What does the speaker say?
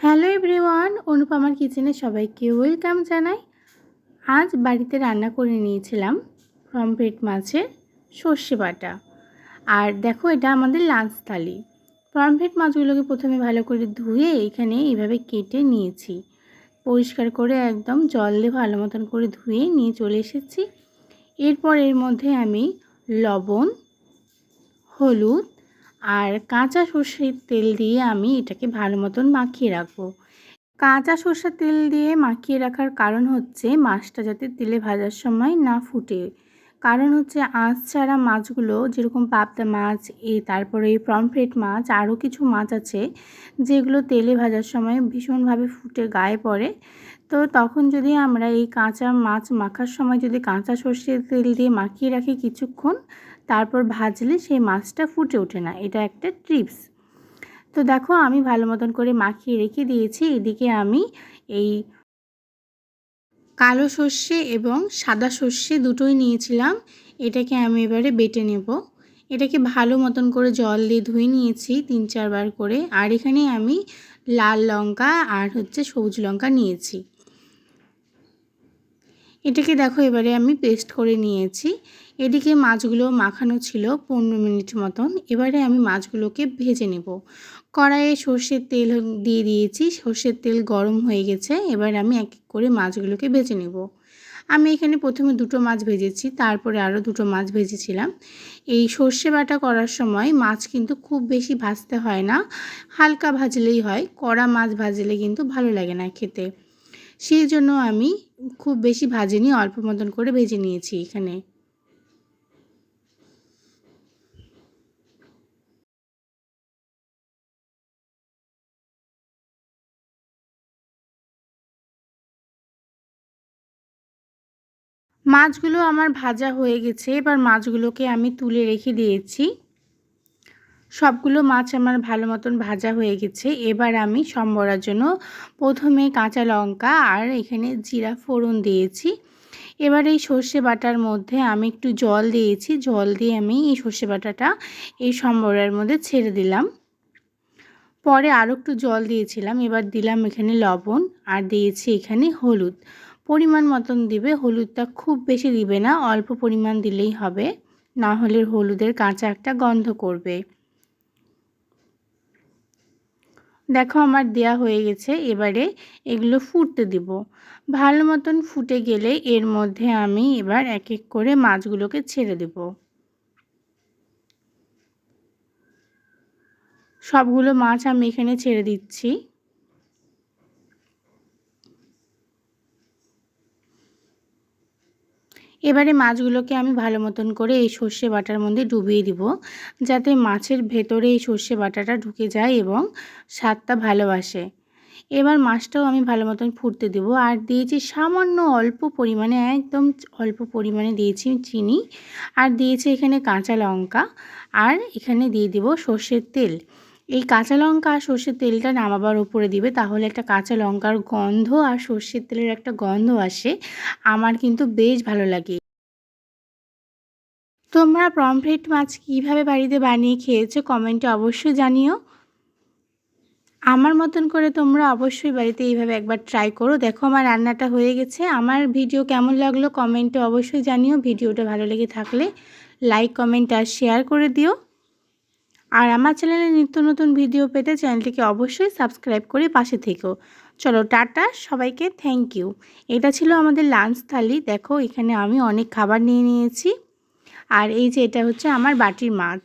Hello everyone, অনুপমার কিচেনে সবাইকে welcome জানাই। আজ বাড়িতে রান্না করে নিয়েছিলাম পমফ্রেট মাছের সর্ষে বাটা। আর দেখো, এটা আমাদের লাঞ্চ থালি। পমফ্রেট মাছগুলোকে প্রথমে ভালো করে ধুয়ে এখানে এইভাবে কেটে নিয়েছি। পরিষ্কার করে একদম জল দিয়ে ভালো মতন করে ধুয়ে নিয়ে চলে এসেছি। এরপর এর মধ্যে আমি লবণ, হলুদ আর কাঁচা সর্ষের তেল দিয়ে আমি এটাকে ভালো মতন মাখিয়ে রাখবো। কাঁচা সর্ষের তেল দিয়ে মাখিয়ে রাখার কারণ হচ্ছে মাছটা যাতে তেলে ভাজার সময় না ফুটে। কারণ হচ্ছে আঁশ ছাড়া মাছগুলো, যেরকম পাবদা মাছ, তারপরে এই পমফ্রেট মাছ, আরও কিছু মাছ আছে যেগুলো তেলে ভাজার সময় ভীষণভাবে ফুটে গায়ে পড়ে। তো তখন যদি আমরা এই কাঁচা মাছ মাখার সময় যদি কাঁচা সর্ষের তেল দিয়ে মাখিয়ে রাখি কিছুক্ষণ, তারপর ভাজলে সেই মাছটা ফুটে ওঠে না। এটা একটা টিপস। তো দেখো, আমি ভালো মতন করে মাখিয়ে রেখে দিয়েছি। এদিকে আমি এই কালো সর্ষে এবং সাদা সর্ষে দুটোই নিয়েছিলাম। এটাকে আমি এবারে বেটে নেব। এটাকে ভালো মতন করে জল দিয়ে ধুয়ে নিয়েছি 3-4 বার করে। আর এখানে আমি লাল লঙ্কা আর সবুজ লঙ্কা নিয়েছি। এটাকে দেখো এবারে আমি পেস্ট করে নিয়েছি। এদিকে মাছগুলো মাখানো ছিল 15 মিনিট মতন। এবারে আমি মাছগুলোকে ভেজে নেব। কড়াইয়ে সর্ষের তেল দিয়ে দিয়েছি। সর্ষের তেল গরম হয়ে গেছে। এবার আমি এক এক করে মাছগুলোকে ভেজে নেব। আমি এখানে প্রথমে 2টো মাছ ভেজেছি, তারপরে আরও 2টো মাছ ভেজেছিলাম। এই সর্ষে বাটা করার সময় মাছ কিন্তু খুব বেশি ভাজতে হয় না, হালকা ভাজলেই হয়। কড়া মাছ ভাজলে কিন্তু ভালো লাগে না খেতে। সেই জন্য আমি খুব বেশি ভাজিনি, অল্প মতন করে ভেজে নিয়েছি। এখানে মাছগুলো আমার ভাজা হয়ে গেছে। এবার মাছগুলোকে আমি তুলে রেখে দিয়েছি। সবগুলো মাছ আমার ভালো মতন ভাজা হয়ে গেছে। এবার আমি সম্বরার জন্য প্রথমে কাঁচা লঙ্কা আর এখানে জিরা ফোড়ন দিয়েছি। এবার এই সর্ষে বাটার মধ্যে আমি একটু জল দিয়েছি। জল দিয়ে আমি এই সর্ষে বাটাটা এই সম্বরার মধ্যে ছেড়ে দিলাম। পরে আরও একটু জল দিয়েছিলাম। এবার দিলাম এখানে লবণ আর দিয়েছি এখানে হলুদ। পরিমাণ মতন দিবে। হলুদটা খুব বেশি দিবে না, অল্প পরিমাণ দিলেই হবে, না হলে হলুদের কাঁচা একটা গন্ধ করবে। দেখো, আমার দেয়া হয়ে গেছে। এবারে এগুলো ফুটতে দিব। ভালো মতন ফুটে গেলে এর মধ্যে আমি এবার এক এক করে মাছগুলোকে ছেড়ে দেব। সবগুলো মাছ আমি এখানে ছেড়ে দিচ্ছি। এবারে মাছগুলোকে আমি ভালো মতন করে এই সর্ষে বাটার মধ্যে ডুবিয়ে দিব, যাতে মাছের ভেতরে এই সর্ষে বাটাটা ঢুকে যায় এবং স্বাদটা ভালো আসে। এবার মাছটাও আমি ভালো মতন ফুটতে দেব। আর দিয়েছি সামান্য অল্প পরিমাণে, একদম অল্প পরিমাণে দিয়েছি চিনি। আর দিয়েছি এখানে কাঁচা লঙ্কা। আর এখানে দিয়ে দিব সর্ষের তেল। এই কাঁচা লঙ্কা আর সর্ষের তেলটা নামাবার উপরে দিবে, তাহলে একটা কাঁচা লঙ্কার গন্ধ আর সর্ষের তেলের একটা গন্ধ আসে। আমার কিন্তু বেশ ভালো লাগে। তোমরা পমফ্রেট মাছ কীভাবে বাড়িতে বানিয়ে খেয়েছো কমেন্টে অবশ্যই জানিও। আমার মতন করে তোমরা অবশ্যই বাড়িতে এইভাবে একবার ট্রাই করো। দেখো, আমার রান্নাটা হয়ে গেছে। আমার ভিডিও কেমন লাগলো কমেন্টে অবশ্যই জানিও। ভিডিওটা ভালো লেগে থাকলে লাইক, কমেন্ট আর শেয়ার করে দিও। আর আমার চ্যানেলে নিত্য নতুন ভিডিও পেতে চ্যানেলটিকে অবশ্যই সাবস্ক্রাইব করে পাশে থেকো। চলো, টাটা সবাইকে, থ্যাংক ইউ। এটা ছিল আমাদের লাঞ্চ থালি। দেখো, এখানে আমি অনেক খাবার নিয়ে নিয়েছি। আর এই যে এটা হচ্ছে আমার বাটির মাছ।